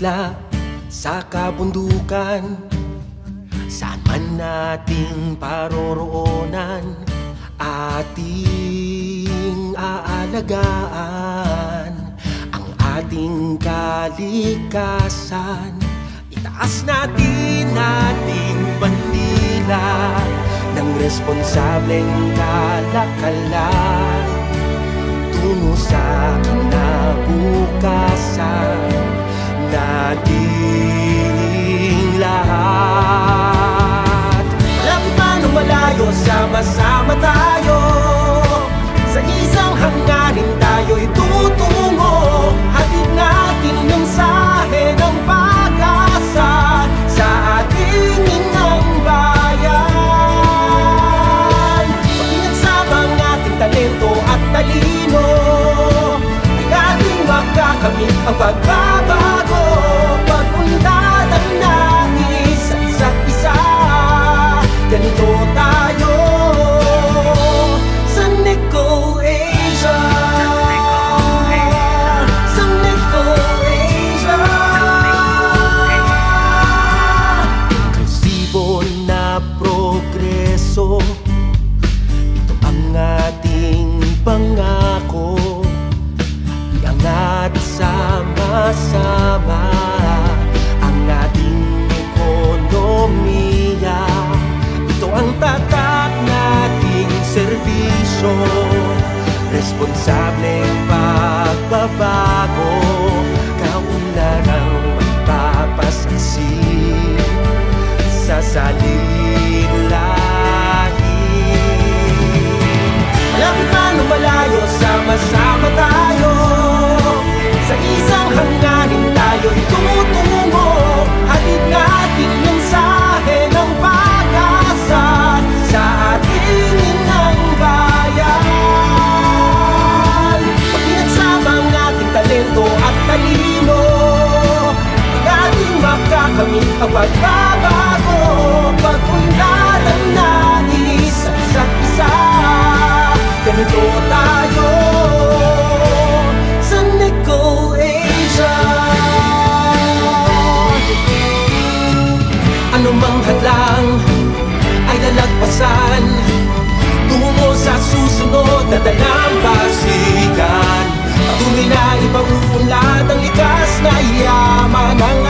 isla, sa kabundukan, saan man nating paroroonan, ating aalagaan ang ating kalikasan. Itaas natin ating bandila ng responsableng kalakalan tungo sa kinabukasan nating lahat. Malapit man o malayo, sama-sama tayo, sa isang hangarin tayo'y tutungo. Hatid natin mensahe ng pag-asa sa ating inang bayan. Pag pinagsama ang ating talento at talino, ay ating makakamit ang pagbabago. Pag-unlad ang nais sa isa't isa, ganito tayo sa NecoAsia. Sa NecoAsia, inklusibo na progreso, ito ang ating pangako. Iangat sama-sama ang ating ekonomiya. Ito ang tatak nating serbisyo, responsableng pagbabago. Kaunlaran ang magpapasaksi sa salinlahin. Malapit man o malayo, sama-sama tayo, sa isang hangarin tayo'y tutungo. Hatid natin mensahe ng pag-asa sa ating inang bayan. Pag pinagsama ang ating talento at talino, ay ating makakamit ang pagbabago. Pag-unlad ang nais sa isa't isa, ganito tayo sa NecoAsia. Anumang hadlang ay lalagpasan tungo sa susunod na dalampasigan. Patuloy na ipaunlad ang likas na yaman ng